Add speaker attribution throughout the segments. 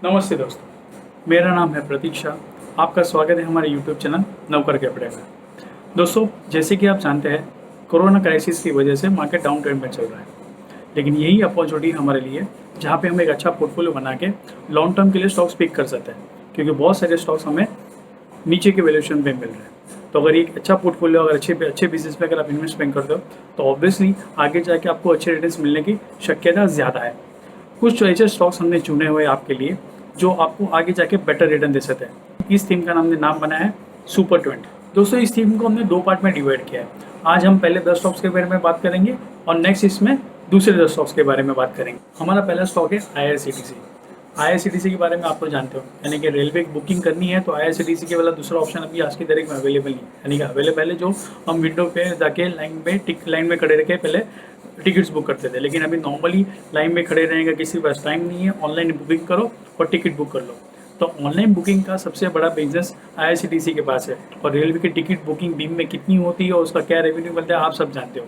Speaker 1: नमस्ते दोस्तों, मेरा नाम है प्रतीक्षा। आपका स्वागत है हमारे यूट्यूब चैनल नवकर कैपिटल में। दोस्तों, जैसे कि आप जानते हैं, कोरोना क्राइसिस की वजह से मार्केट डाउन ट्रेंड में चल रहा है, लेकिन यही अपॉर्चुनिटी हमारे लिए जहाँ पे हम एक अच्छा पोर्टफोलियो बना के लॉन्ग टर्म के लिए स्टॉक्स पिक कर सकते हैं, क्योंकि बहुत सारे स्टॉक्स हमें नीचे के वैल्यूएशन पे मिल रहे हैं। तो अगर एक अच्छा पोर्टफोलियो, अगर अच्छे बिजनेस में अगर आप इन्वेस्टमेंट करते हो तो ऑब्वियसली आगे जाके आपको अच्छे रिटर्न्स मिलने की शक्यता ज़्यादा है। कुछ ऐसे स्टॉक्स हमने चुने हुए आपके लिए जो आपको आगे जाके बेटर रिटर्न दे सकते हैं। इस थीम का हमने नाम बनाया है सुपर 20। दोस्तों, इस थीम को हमने 2 पार्ट में डिवाइड किया है। आज हम पहले 10 स्टॉक्स के बारे में बात करेंगे और नेक्स्ट इसमें दूसरे 10 स्टॉक्स के बारे में बात करेंगे। हमारा पहला स्टॉक है IRCTC। IRCTC के बारे में आप तो जानते हो, यानी कि रेलवे की बुकिंग करनी है तो IRCTC के वाला दूसरा ऑप्शन अभी आज की तारीख में अवेलेबल नहीं है। यानी कि अवेलेबल है जो हम विंडो पे जाके लाइन में खड़े रह के पहले टिकट्स बुक करते थे, लेकिन अभी नॉर्मली लाइन में खड़े रहने का किसी के पास टाइम नहीं है। ऑनलाइन बुकिंग करो और टिकट बुक कर लो। तो ऑनलाइन बुकिंग का सबसे बड़ा बिजनेस IRCTC के पास है, और रेलवे की टिकट बुकिंग दिन में कितनी होती है और उसका क्या रेवेन्यू मिलता है आप सब जानते हो।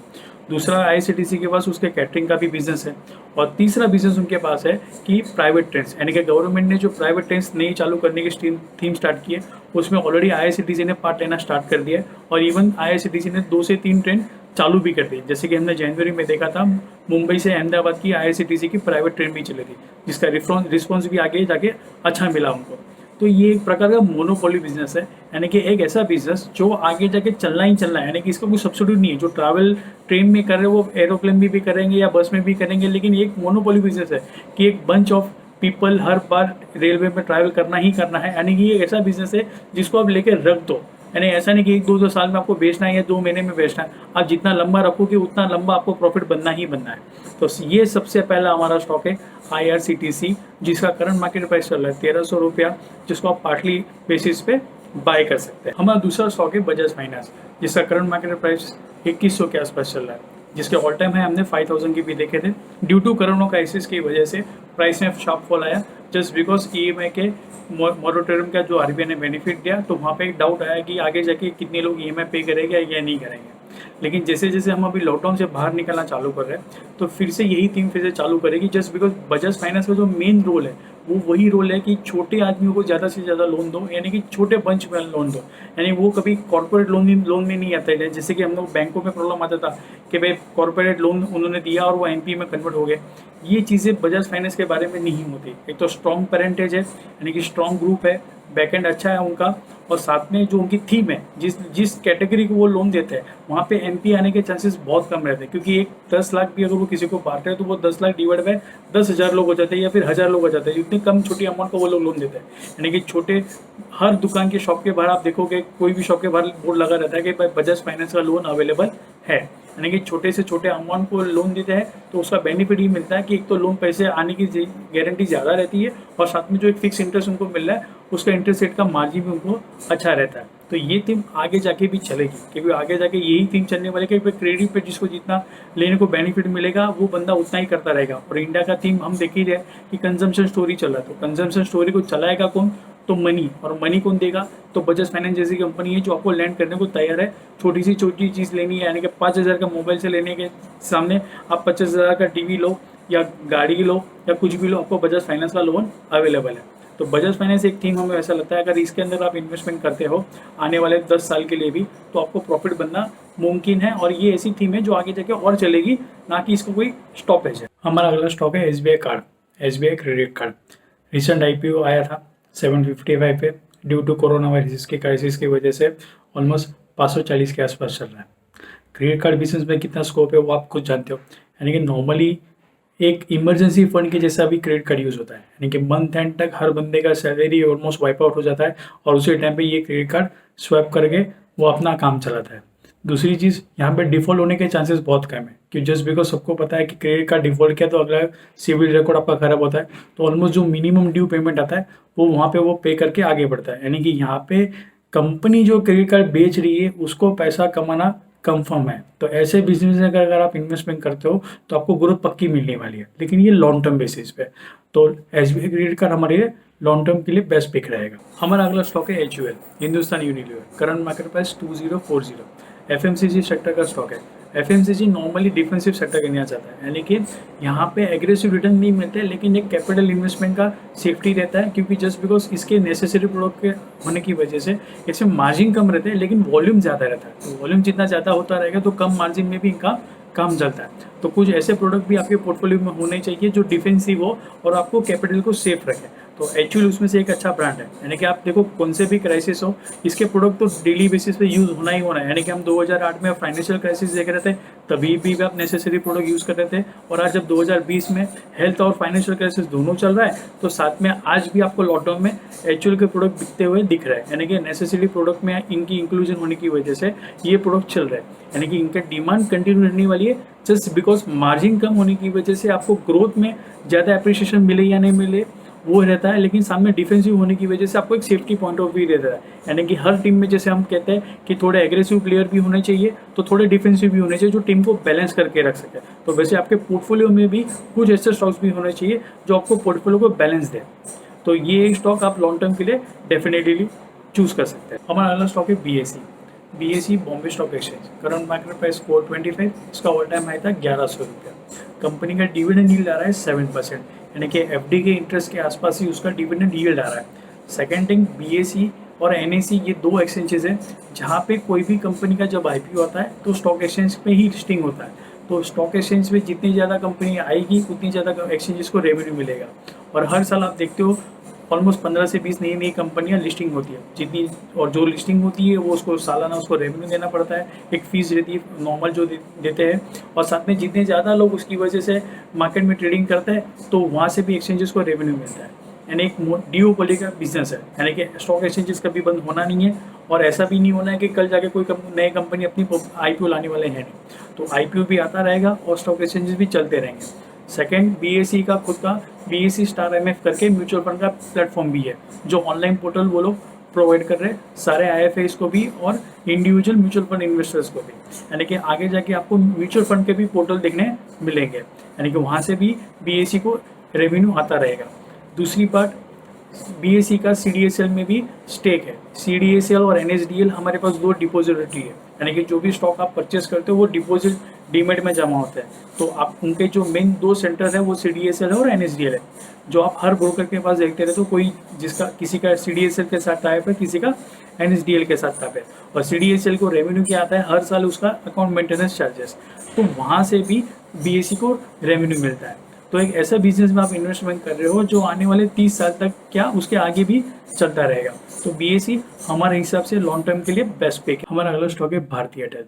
Speaker 1: दूसरा, IRCTC के पास उसके कैटरिंग का भी बिजनेस है, और तीसरा बिजनेस उनके पास है कि प्राइवेट ट्रेन्स, यानी कि गवर्नमेंट ने जो प्राइवेट ट्रेन्स नई चालू करने की थीम स्टार्ट की है उसमें ऑलरेडी IRCTC ने पार्ट लेना स्टार्ट कर दिया है, और इवन IRCTC ने 2 से 3 ट्रेन चालू भी कर दी। जैसे कि हमने जनवरी में देखा था, मुंबई से अहमदाबाद की IRCTC की प्राइवेट ट्रेन भी चली थी, जिसका रिस्पॉन्स भी आगे जाके अच्छा मिला उनको। तो ये एक प्रकार का मोनोपोली बिजनेस है, यानी कि एक ऐसा बिजनेस जो आगे जाके चलना ही चलना है, यानी कि इसका कोई सब्सिट्यूट नहीं है। जो ट्रैवल ट्रेन में कर रहे हैं वो एरोप्लेन में भी करेंगे या बस में भी करेंगे, लेकिन एक मोनोपोली बिजनेस है कि एक bunch of people her bar railway में ट्रैवल करना ही करना है। यानी कि ये ऐसा बिजनेस है जिसको आप लेकर रख दो, यानी ऐसा नहीं कि 1-2 साल में आपको बेचना है या 2 महीने में बेचना है। आप जितना लंबा रखोगे उतना लंबा आपको प्रॉफिट बनना ही बनना है। तो ये सबसे पहला हमारा स्टॉक है IRCTC, जिसका करंट मार्केट प्राइस चल रहा है 1300 रुपया, जिसको आप पार्टली बेसिस पे बाय कर सकते हैं। हमारा दूसरा स्टॉक है बजाज फाइनेंस, जिसका करंट मार्केट प्राइस 2100 के आसपास चल रहा है, जिसके ऑल टाइम है हमने 5000 की भी देखे थे। ड्यू टू कोरोना क्राइसिस की वजह से प्राइस में शार्प फॉल आया, जस्ट बिकॉज EMI के मोरेटोरियम का जो RBI ने बेनिफिट दिया, तो वहाँ पे एक डाउट आया कि आगे जाके कितने लोग EMI पे करेंगे या नहीं करेंगे। लेकिन जैसे जैसे हम अभी लॉकडाउन से बाहर निकलना चालू कर रहे हैं तो फिर से यही थीम फिर से चालू करेगी, जस्ट बिकॉज बजाज फाइनेंस का जो मेन रोल है वो वही रोल है कि छोटे आदमियों को ज़्यादा से ज़्यादा लोन दो, यानी कि छोटे बंच में लोन दो। यानी वो कभी कॉर्पोरेट लोन में नहीं आता है, जैसे कि हम लोग बैंकों में प्रॉब्लम आता था कि भाई कॉर्पोरेट लोन उन्होंने दिया और वो NPA में कन्वर्ट हो गए। ये चीज़ें बजाज फाइनेंस के बारे में नहीं होती। एक तो स्ट्रॉन्ग पेरेंटेज है, यानी कि स्ट्रॉन्ग ग्रुप है, बैकएंड अच्छा है उनका, और साथ में जो उनकी थीम है, जिस कैटेगरी को वो लोन देते हैं वहाँ पे NPA आने के चांसेस बहुत कम रहते हैं, क्योंकि एक 10 लाख भी अगर वो किसी को बांट रहे हैं तो वो 10 लाख डिवाइड बाय 10,000 लोग हो जाते हैं या फिर 1000 लोग हो जाते हैं। इतनी कम छोटी अमाउंट को वो लोग लोन देते हैं। यानी कि छोटे हर दुकान के शॉप के बाहर आप देखोगे, कोई भी शॉप के बाहर बोर्ड लगा रहता है कि भाई बजाज फाइनेंस का लोन अवेलेबल है। यानी कि छोटे से छोटे अमाउंट को लोन देते हैं तो उसका बेनिफिट ये मिलता है कि एक तो लोन पैसे आने की गारंटी ज़्यादा रहती है, और साथ में जो एक फिक्स इंटरेस्ट उनको मिल रहा है उसका इंटरेस्ट रेट का मार्जिन भी उनको अच्छा रहता है। तो ये थीम आगे जाके भी चलेगी, क्योंकि आगे जाके यही थीम चलने वाली है कि क्रेडिट पे जिसको जितना लेने को बेनिफिट मिलेगा वो बंदा उतना ही करता रहेगा। और इंडिया का थीम हम देख ही रहे कि कंजम्पशन स्टोरी चल रहा है, तो कंजम्पशन स्टोरी को चलाएगा कौन? तो मनी, और मनी कौन देगा? तो बजाज फाइनेंस जैसी कंपनी है जो आपको लैंड करने को तैयार है। छोटी सी छोटी चीज़ लेनी है, यानी कि 5000 का मोबाइल से लेने के सामने आप 50,000 का टीवी लो या गाड़ी लो या कुछ भी लो, आपको बजाज फाइनेंस का लोन अवेलेबल है। तो बजाज फाइनेंस एक थीम हमें ऐसा लगता है अगर इसके अंदर आप इन्वेस्टमेंट करते हो आने वाले 10 साल के लिए भी, तो आपको प्रॉफिट बनना मुमकिन है। और ये ऐसी थीम है जो आगे जाके और चलेगी, ना कि इसको कोई स्टॉपेज है। हमारा अगला स्टॉक है SBI card, SBI credit card. Recent IPO आया था 755 पे, ड्यू टू कोरोना वायरस की क्राइसिस की वजह से ऑलमोस्ट 540 के आसपास चल रहा है। क्रेडिट कार्ड बिजनेस में कितना स्कोप है वो आप खुद जानते हो, यानी कि नॉर्मली एक इमरजेंसी फंड के जैसा भी क्रेडिट कार्ड यूज़ होता है, यानी कि मंथ एंड तक हर बंदे का सैलरी ऑलमोस्ट वाइप आउट हो जाता है और उसी टाइम पे ये क्रेडिट कार्ड स्वैप करके वो अपना काम चलाता है। दूसरी चीज़, यहाँ पे डिफ़ॉल्ट होने के चांसेस बहुत कम है, कि जस्ट बिकॉज सबको पता है कि क्रेडिट कार्ड डिफ़ॉल्ट किया तो अगला सिविल रिकॉर्ड आपका खराब होता है, तो ऑलमोस्ट जो मिनिमम ड्यू पेमेंट आता है वो वहाँ पे वो पे करके आगे बढ़ता है। यानी कि यहाँ पे कंपनी जो क्रेडिट कार्ड बेच रही है उसको पैसा कमाना कंफर्म है। तो ऐसे बिजनेस में अगर आप इन्वेस्टमेंट करते हो तो आपको ग्रोथ पक्की मिलने वाली है, लेकिन ये लॉन्ग टर्म बेसिस पे। तो SBI क्रेडिट कार्ड हमारे लिए लॉन्ग टर्म के लिए बेस्ट पिक रहेगा। हमारा अगला स्टॉक है HUL, Hindustan Unilever. Current market price 2040। FMCG sector का स्टॉक है। एफएमसीजी नॉर्मली डिफेंसिव सेक्टर के लिए जाता है, यानी कि यहाँ पे एग्रेसिव रिटर्न नहीं मिलते, लेकिन एक कैपिटल इन्वेस्टमेंट का सेफ्टी रहता है, क्योंकि जस्ट बिकॉज इसके नेसेसरी प्रोडक्ट के होने की वजह से इसमें मार्जिन कम रहते हैं, लेकिन वॉल्यूम ज़्यादा रहता है। तो वॉल्यूम जितना ज़्यादा होता रहेगा तो कम मार्जिन में भी इनका काम चलता है। तो कुछ ऐसे प्रोडक्ट भी आपके पोर्टफोलियो में होने चाहिए जो डिफेंसिव हो और आपको कैपिटल को सेफ रखे। तो एक्चुअली उसमें से एक अच्छा ब्रांड है, यानी कि आप देखो कौन से भी क्राइसिस हो, इसके प्रोडक्ट तो डेली बेसिस पे यूज़ होना ही होना है। यानी कि हम 2008 में फाइनेंशियल क्राइसिस देख रहे थे, तभी भी आप नेसेसरी प्रोडक्ट यूज़ कर रहे थे, और आज जब 2020 में हेल्थ और फाइनेंशियल क्राइसिस दोनों चल रहा है, तो साथ में आज भी आपको लॉकडाउन में एक्चुअल के प्रोडक्ट बिकते हुए दिख रहे हैं। यानी कि नेसेसरी प्रोडक्ट में इनकी इंक्लूजन होने की वजह से ये प्रोडक्ट चल रहे हैं, यानी कि इनका डिमांड कंटिन्यू रहने वाली है। जस्ट बिकॉज मार्जिन कम होने की वजह से आपको ग्रोथ में ज़्यादा अप्रिशिएशन मिले या नहीं मिले वो रहता है, लेकिन सामने डिफेंसिव होने की वजह से आपको एक सेफ्टी पॉइंट ऑफ व्यू रहता है। यानी कि हर टीम में जैसे हम कहते हैं कि थोड़े एग्रेसिव प्लेयर भी होने चाहिए, तो थोड़े डिफेंसिव भी होने चाहिए जो टीम को बैलेंस करके रख सके। तो वैसे आपके पोर्टफोलियो में भी कुछ ऐसे स्टॉक्स भी होने चाहिए जो आपको पोर्टफोलियो को बैलेंस दे। तो ये स्टॉक आप लॉन्ग टर्म के लिए डेफिनेटली चूज कर सकते हैं। हमारा अगला स्टॉक है BSE Bombay stock exchange. Current market price 425, इसका ऑल टाइम हाई था 1100 रुपया। कंपनी का डिविडेंड यील्ड आ रहा है 7%, यानी कि एफडी के इंटरेस्ट के आसपास ही उसका डिविडेंड यील्ड आ रहा है। सेकेंड थिंग, BSE और NSE ये दो एक्सचेंजेस हैं जहाँ पे कोई भी कंपनी का जब IPO आता है तो स्टॉक एक्सचेंज पे ही लिस्टिंग होता है। तो स्टॉक एक्सचेंज में जितनी ज़्यादा कंपनी आएगी उतनी ज़्यादा एक्सचेंजेस को रेवेन्यू मिलेगा, और हर साल आप देखते हो ऑलमोस्ट 15 से 20 नई कंपनियां लिस्टिंग होती है जितनी, और जो लिस्टिंग होती है वो उसको सालाना उसको रेवेन्यू देना पड़ता है, एक फीस रहती है नॉर्मल जो देते हैं, और साथ में जितने ज़्यादा लोग उसकी वजह से मार्केट में ट्रेडिंग करते हैं तो वहाँ से भी एक्सचेंजेस को रेवेन्यू मिलता है। यानी एक डिओपोली का बिजनेस है, यानी कि स्टॉक एक्सचेंजेस कभी बंद होना नहीं है, और ऐसा भी नहीं होना है कि कल जाके कोई नई कंपनी अपनी IPO लाने वाले हैं नहीं। तो IPO भी आता रहेगा और स्टॉक एक्सचेंजेस भी चलते रहेंगे। सेकंड, BSE का खुद का BSE स्टार MF करके म्यूचुअल फंड का प्लेटफॉर्म भी है, जो ऑनलाइन पोर्टल वो लोग प्रोवाइड कर रहे हैं सारे IFAs को भी और इंडिविजुअल म्यूचुअल फंड इन्वेस्टर्स को भी। यानी कि आगे जाके आपको म्यूचुअल फंड के भी पोर्टल देखने मिलेंगे, यानी कि वहाँ से भी BSE को रेवेन्यू आता रहेगा। दूसरी पार्ट, BSE का CDSL में भी स्टेक है। CDSL और NSDL हमारे पास दो डिपोजिटरी है, यानी कि जो भी स्टॉक आप परचेस करते हो वो डिपॉजिट डीमेट में जमा होता है। तो आप उनके जो मेन दो सेंटर है वो CDSL है और NSDL है, जो आप हर ब्रोकर के पास देखते रहते हो। कोई जिसका किसी का CDSL के साथ टाइप है, किसी का NSDL के साथ टाइप है, और CDSL को रेवेन्यू क्या आता है हर साल उसका अकाउंट मेंटेनेंस चार्जेस, तो वहाँ से भी BSE को रेवेन्यू मिलता है। तो एक ऐसा बिजनेस में आप इन्वेस्टमेंट कर रहे हो जो आने वाले 30 साल तक क्या उसके आगे भी चलता रहेगा। तो BSE हमारे हिसाब से लॉन्ग टर्म के लिए बेस्ट पिक है। हमारा अगला स्टॉक है भारती एयरटेल।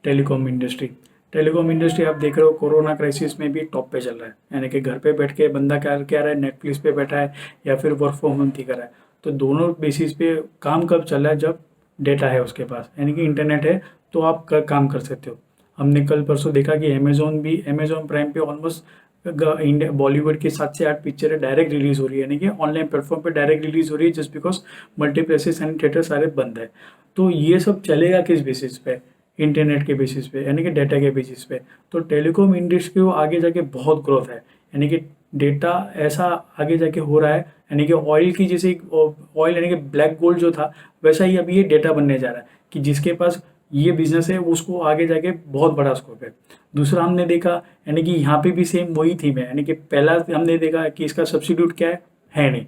Speaker 1: टेलीकॉम इंडस्ट्री आप देख रहे हो कोरोना क्राइसिस में भी टॉप पे चल रहा है, यानी कि घर पे बैठ के बंदा क्या रहा है, नेटफ्लिक्स पे बैठा है या फिर वर्क फ्रॉम होम कर रहा है। तो दोनों बेसिस पे काम कब चल रहा है, जब डेटा है उसके पास, यानी कि इंटरनेट है तो आप काम कर सकते हो। हमने कल परसों देखा कि अमेजोन प्राइम पे ऑलमोस्ट इंडिया बॉलीवुड की 7 से 8 पिक्चरें डायरेक्ट रिलीज हो रही है, यानी कि ऑनलाइन प्लेटफॉर्म पे डायरेक्ट रिलीज हो रही है, just because multiplexes and theatre सारे बंद है। तो ये सब चलेगा किस बेसिस पे, इंटरनेट के बेसिस पे, यानी कि डाटा के बेसिस पे। तो टेलीकॉम इंडस्ट्री को आगे जाके बहुत ग्रोथ है, यानी कि डेटा ऐसा आगे जाके हो रहा है, यानी कि ऑयल की जैसे ऑयल यानी कि ब्लैक गोल्ड जो था वैसा ही अभी ये डेटा बनने जा रहा है, कि जिसके पास ये बिजनेस है उसको आगे जाके बहुत बड़ा स्कोप है। दूसरा हमने देखा, यानी कि यहाँ पे भी सेम वही थीम है, यानी कि पहला हमने देखा कि इसका सब्सिट्यूट क्या है नहीं,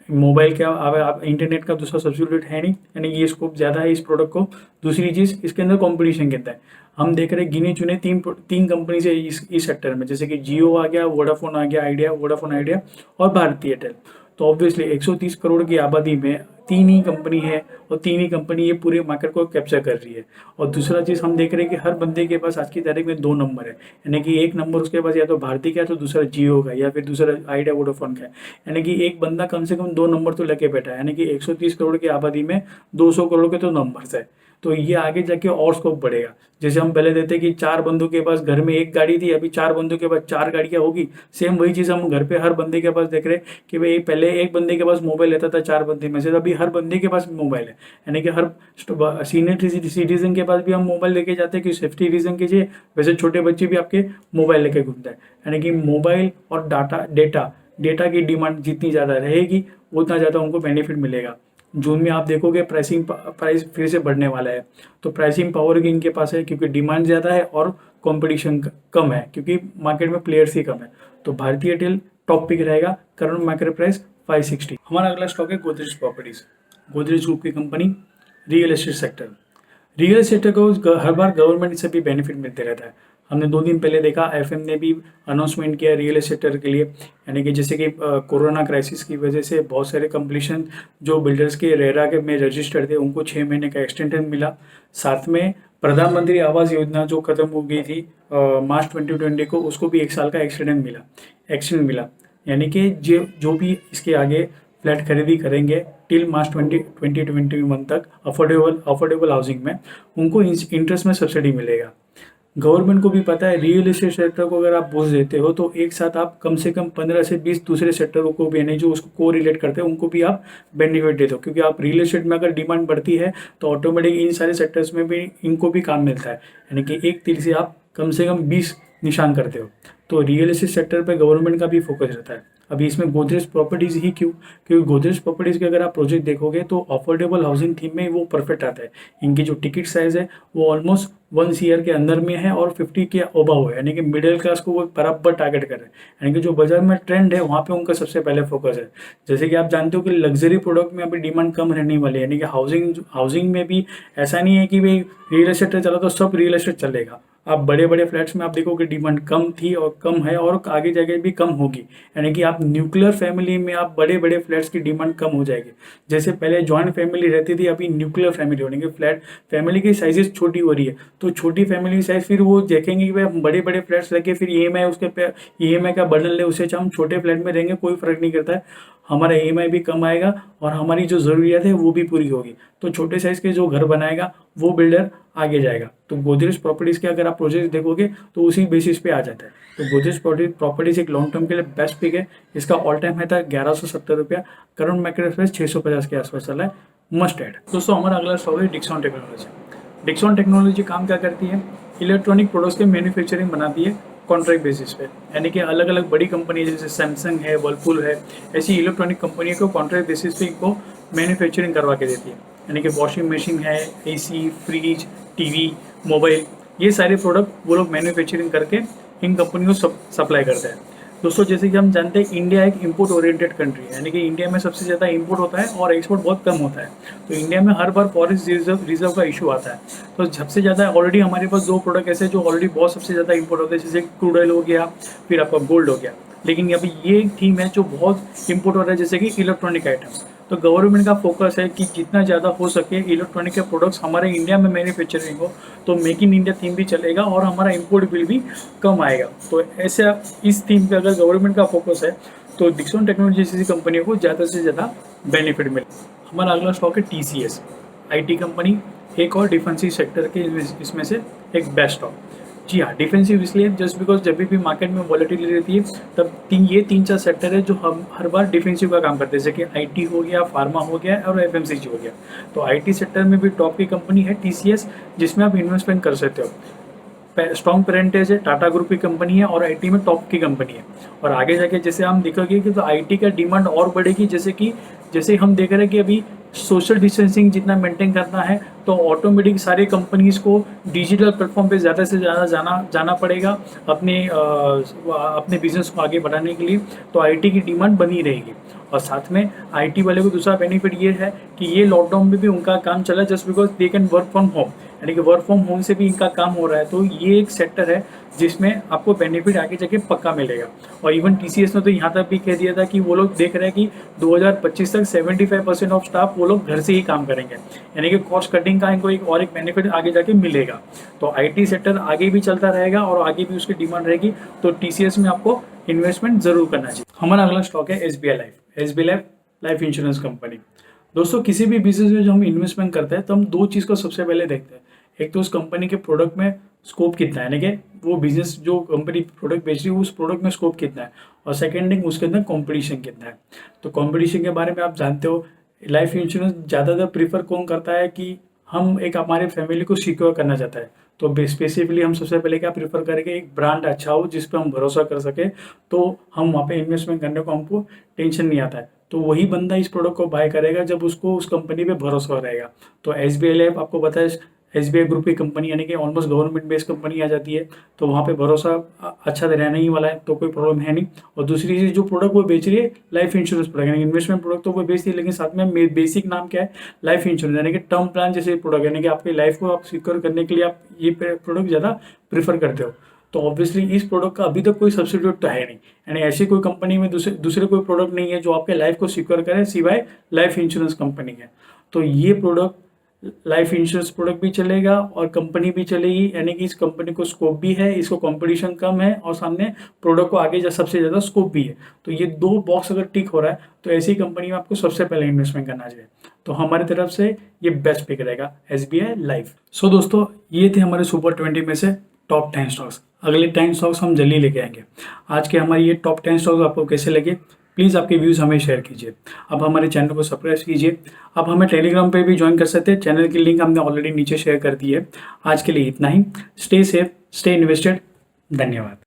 Speaker 1: मोबाइल क्या अब इंटरनेट का दूसरा सब्सिट्यूट है नहीं, यानी कि ये स्कोप ज़्यादा है इस प्रोडक्ट को। दूसरी चीज़, इसके अंदर कंपटीशन कितना है, हम देख रहे हैं गिने चुने तीन कंपनी से इस सेक्टर में, जैसे कि जियो आ गया, वोडाफोन आ गया, वोडाफोन आइडिया और भारती एयरटेल। तो ऑब्वियसली 130 करोड़ की आबादी में तीन ही कंपनी है, और तीन ही कंपनी ये पूरे मार्केट को कैप्चर कर रही है। और दूसरा चीज़ हम देख रहे हैं कि हर बंदे के पास आज की तारीख में 2 नंबर है, यानी कि एक नंबर उसके पास या तो भारती का है तो दूसरा जियो का, या फिर दूसरा आइडिया वोडाफोन का है। यानी कि एक बंदा कम से कम 2 नंबर तो लेके बैठा है, यानी कि 130 करोड़ की आबादी में 200 करोड़ के तो नंबर्स है। तो ये आगे जाके और स्कोप बढ़ेगा। जैसे हम पहले देते कि 4 बंदों के पास घर में एक गाड़ी थी, अभी 4 बंदों के पास 4 गाड़ियां होगी। सेम वही चीज़ हम घर पे हर बंदे के पास देख रहे हैं कि भाई पहले एक बंदे के पास मोबाइल रहता था 4 बंदे में से, अभी हर बंदे के पास मोबाइल है, यानी कि हर सीनियर सिटीजन के पास भी हम मोबाइल लेके जाते हैं कि सेफ्टी रीजन कीजिए, वैसे छोटे बच्चे भी आपके मोबाइल लेके घूमते हैं। यानी कि मोबाइल और डेटा की डिमांड जितनी ज़्यादा रहेगी उतना ज़्यादा उनको बेनिफिट मिलेगा। जून में आप देखोगे प्राइस फिर से बढ़ने वाला है, तो प्राइसिंग पावर भी इनके पास है क्योंकि डिमांड ज़्यादा है और कंपटीशन कम है क्योंकि मार्केट में प्लेयर्स ही कम है। तो भारतीय एयरटेल टॉप पिक रहेगा, करंट मार्केट प्राइस 560। हमारा अगला स्टॉक है गोदरेज प्रॉपर्टीज। गोदरेज ग्रुप की company, real estate sector. Real estate को हर बार गवर्नमेंट से भी बेनिफिट मिलते रहता है। हमने 2 दिन पहले देखा एफएम ने भी अनाउंसमेंट किया रियल एस्टेट के लिए, यानी कि जैसे कि कोरोना क्राइसिस की वजह से बहुत सारे कंप्लीशन जो बिल्डर्स के रेरा के में रजिस्टर्ड थे उनको 6 महीने का एक्सटेंशन मिला। साथ में प्रधानमंत्री आवास योजना जो खत्म हो गई थी मार्च 2020 को, उसको भी 1 साल का एक्सटेंड मिला। यानी कि जो भी इसके आगे फ्लैट खरीदी करेंगे टिल मार्च 2021 तक अफोर्डेबल हाउसिंग में, उनको इंटरेस्ट में सब्सिडी मिलेगा। गवर्नमेंट को भी पता है रियल एस्टेट सेक्टर को अगर आप बोझ देते हो तो एक साथ आप कम से कम 15 से 20 दूसरे सेक्टरों को भी, यानी जो उसको को रिलेट करते हैं उनको भी आप बेनिफिट देते हो, क्योंकि आप रियल एस्टेट में अगर डिमांड बढ़ती है तो ऑटोमेटिक इन सारे सेक्टर्स में भी इनको भी काम मिलता है, यानी कि एक तीर से आप कम से कम 20 निशान करते हो। तो रियल एस्टेट सेक्टर पर गवर्नमेंट का भी फोकस रहता है। अभी इसमें गोदरेज प्रॉपर्टीज ही क्यों? क्योंकि गोदरेज प्रॉपर्टीज के अगर आप प्रोजेक्ट देखोगे तो अफोर्डेबल हाउसिंग थीम में वो परफेक्ट आता है। इनकी जो टिकट साइज है वो ऑलमोस्ट 1 ईयर के अंदर में है और 50 के अबव है, यानी कि मिडिल क्लास को वो बराबर टारगेट कर रहे हैं। यानी कि जो बाजार में ट्रेंड है वहाँ पे उनका सबसे पहले फोकस है। जैसे कि आप जानते हो कि लग्जरी प्रोडक्ट में अभी डिमांड कम रहने वाली है, यानी कि हाउसिंग में भी ऐसा नहीं है कि भाई रियल एस्टेट चला तो सब रियल एस्टेट चलेगा। आप बड़े बड़े फ्लैट्स में आप देखोगे डिमांड कम थी और कम है और आगे जाके भी कम होगी, यानी कि आप न्यूक्लियर फैमिली में आप बड़े बड़े फ्लैट्स की डिमांड कम हो जाएगी। जैसे पहले जॉइंट फैमिली रहती थी, अभी न्यूक्लियर फैमिली होने के फ्लैट फैमिली की साइजेस छोटी हो रही है, तो छोटी फैमिली साइज फिर वो देखेंगे कि भाई हम बड़े बड़े फ्लैट्स लेके फिर ईएमआई उसके पे ईएमआई का बर्डन ले, उससे हम छोटे फ्लैट में रहेंगे कोई फर्क नहीं करता है, हमारा ईएमआई भी कम आएगा और हमारी जो ज़रूरियात है वो भी पूरी होगी। तो छोटे साइज के जो घर बनाएगा वो बिल्डर आगे जाएगा। तो गोदरेज प्रॉपर्टीज के अगर आप प्रोजेक्ट देखोगे तो उसी बेसिस पे आ जाता है। तो गोदरेज प्रॉपर्टीज एक लॉन्ग टर्म के लिए बेस्ट पिक है। इसका ऑल टाइम है था 1170 रुपया, करंट मार्केट प्राइस 650 के आसपास चला है, मस्ट एड। दोस्तों हमारा अगला स्टॉक है डिक्सॉन टेक्नोलॉजी। डिक्सॉन टेक्नोलॉजी काम क्या करती है? इलेक्ट्रॉनिक प्रोडक्ट्स के मैन्युफैक्चरिंग बनाती है कॉन्ट्रैक्ट बेसिस पे, यानी कि अलग अलग बड़ी कंपनी जैसे सैमसंग है, वर्लपूल है, ऐसी इलेक्ट्रॉनिक कंपनी को कॉन्ट्रैक्ट बेसिस पे इनको मैन्युफैक्चरिंग करवा के देती है। यानी कि वॉशिंग मशीन है, एसी, फ्रिज, टीवी, मोबाइल, ये सारे प्रोडक्ट वो लोग मैन्युफैक्चरिंग करके इन कंपनियों को सप्लाई करते हैं। दोस्तों जैसे कि हम जानते हैं इंडिया एक इंपोर्ट ओरिएंटेड कंट्री है, यानी कि इंडिया में सबसे ज़्यादा इंपोर्ट होता है और एक्सपोर्ट बहुत कम होता है। तो इंडिया में हर बार फॉरेन रिजर्व का इशू आता है। तो सबसे ज़्यादा ऑलरेडी हमारे पास 2 प्रोडक्ट ऐसे जो ऑलरेडी बहुत सबसे ज़्यादा इंपोर्ट होते हैं, जैसे क्रूड ऑयल हो गया, फिर आपका गोल्ड हो गया। लेकिन अभी ये एक थीम है जो बहुत इंपोर्ट हो रहा है, जैसे कि इलेक्ट्रॉनिक आइटम्स। तो गवर्नमेंट का फोकस है कि जितना ज़्यादा हो सके इलेक्ट्रॉनिक के प्रोडक्ट्स हमारे इंडिया में मैन्युफैक्चरिंग हो, तो मेक इन इंडिया थीम भी चलेगा और हमारा इंपोर्ट बिल भी कम आएगा। तो ऐसे इस थीम पे अगर गवर्नमेंट का फोकस है तो डिक्सॉन टेक्नोलॉजी जैसी कंपनियों को ज़्यादा से ज़्यादा बेनिफिट मिले। हमारा अगला स्टॉक है TCS, IT कंपनी, एक और डिफेंसिव सेक्टर के इसमें से एक बेस्ट स्टॉक। जी हाँ, डिफेंसिव इसलिए जस्ट बिकॉज जब भी मार्केट में वॉलेटिलिटी रहती है तब ये 3-4 सेक्टर है जो हम हर बार डिफेंसिव का काम करते हैं, जैसे कि IT हो गया, फार्मा हो गया और FMCG हो गया। तो IT सेक्टर में भी टॉप की कंपनी है TCS, जिसमें आप इन्वेस्टमेंट कर सकते हो। स्ट्रॉन्ग पेरेंटेज है, टाटा ग्रुप की कंपनी है और IT में टॉप की कंपनी है। और आगे जाके जैसे हम देखोगे कि तो IT का डिमांड और बढ़ेगी, जैसे हम देख रहे हैं कि अभी सोशल डिस्टेंसिंग जितना मेंटेन करना है तो ऑटोमेटिक सारे कंपनीज को डिजिटल प्लेटफॉर्म पे ज़्यादा से ज़्यादा जाना पड़ेगा अपने बिजनेस को आगे बढ़ाने के लिए। तो IT की डिमांड बनी रहेगी। और साथ में IT वाले को दूसरा बेनिफिट ये है कि ये लॉकडाउन में भी उनका काम चला just because they can work from home, यानी कि वर्क फ्रॉम होम से भी इनका काम हो रहा है। तो ये एक सेक्टर है जिसमें आपको बेनिफिट आगे जाके पक्का मिलेगा। और इवन TCS ने तो यहाँ तक भी कह दिया था कि वो लोग देख रहे हैं कि 2025 तक 75% ऑफ स्टाफ वो लोग घर से ही काम करेंगे, यानी कि कॉस्ट कटिंग का इनको एक बेनिफिट आगे जाके मिलेगा। तो IT सेक्टर आगे भी चलता रहेगा और आगे भी उसकी डिमांड रहेगी। तो TCS में आपको इन्वेस्टमेंट जरूर करना चाहिए। हमारा अगला स्टॉक है SBI लाइफ इंश्योरेंस कंपनी। दोस्तों किसी भी बिजनेस में जो हम इन्वेस्टमेंट करते हैं तो हम 2 चीज़ को सबसे पहले देखते हैं। एक तो उस कंपनी के प्रोडक्ट में स्कोप कितना है, यानी कि वो बिजनेस जो कंपनी प्रोडक्ट बेच रही है उस प्रोडक्ट में स्कोप कितना है, और सेकेंड थिंग उसके अंदर कंपटीशन कितना है। तो कंपटीशन के बारे में आप जानते हो, लाइफ इंश्योरेंस ज़्यादातर प्रीफर कौन करता है कि हम एक हमारे फैमिली को सिक्योर करना चाहता है। तो स्पेसिफिकली हम सबसे पहले क्या प्रीफर करेंगे, एक ब्रांड अच्छा हो जिस पे हम भरोसा कर सके, तो हम वहाँ पे इन्वेस्टमेंट करने को हमको टेंशन नहीं आता है। तो वही बंदा इस प्रोडक्ट को बाय करेगा जब उसको उस कंपनी पे भरोसा रहेगा। तो SBI लाइफ आपको पता है SBI ग्रुप की कंपनी यानी कि ऑलमोस्ट गवर्नमेंट बेस्ड कंपनी आ जाती है, तो वहाँ पे भरोसा अच्छा तो रहने ही वाला है, तो कोई प्रॉब्लम है नहीं। और दूसरी चीज़, जो प्रोडक्ट वो बेच रही है लाइफ इंश्योरेंस प्रोडक्ट, यानी इन्वेस्टमेंट प्रोडक्ट तो वो बेचती है, लेकिन साथ में बेसिक नाम क्या है, लाइफ इंश्योरेंस, यानी कि टर्म प्लान जैसे प्रोडक्ट, यानी कि आपकी लाइफ को आप सिक्योर करने के लिए आप ये प्रोडक्ट ज़्यादा प्रीफर करते हो। तो ऑब्वियसली इस प्रोडक्ट का अभी तक कोई सब्सिट्यूट तो है नहीं, यानी ऐसी कोई कंपनी में दूसरे कोई प्रोडक्ट नहीं है जो आपके लाइफ को सिक्योर करे सिवाय लाइफ इंश्योरेंस कंपनी के। तो ये प्रोडक्ट लाइफ इंश्योरेंस प्रोडक्ट भी चलेगा और कंपनी भी चलेगी, यानी कि इस कंपनी को स्कोप भी है, इसको कंपटीशन कम है और सामने प्रोडक्ट को आगे सबसे ज़्यादा स्कोप भी है। तो ये दो बॉक्स अगर टिक हो रहा है तो ऐसी कंपनी में आपको सबसे पहले इन्वेस्टमेंट करना चाहिए। तो हमारी तरफ से ये बेस्ट पिक रहेगा SBI लाइफ। सो दोस्तों, ये थे हमारे सुपर 20 में से टॉप 10 स्टॉक्स। अगले 10 स्टॉक्स हम जल्दी लेके आएंगे। आज के हमारे ये टॉप 10 स्टॉक्स आपको कैसे लगे, प्लीज़ आपके व्यूज़ हमें शेयर कीजिए। अब हमारे चैनल को सब्सक्राइब कीजिए। अब हमें टेलीग्राम पे भी ज्वाइन कर सकते हैं, चैनल की लिंक हमने ऑलरेडी नीचे शेयर कर दी है। आज के लिए इतना ही। Stay safe, stay invested. धन्यवाद।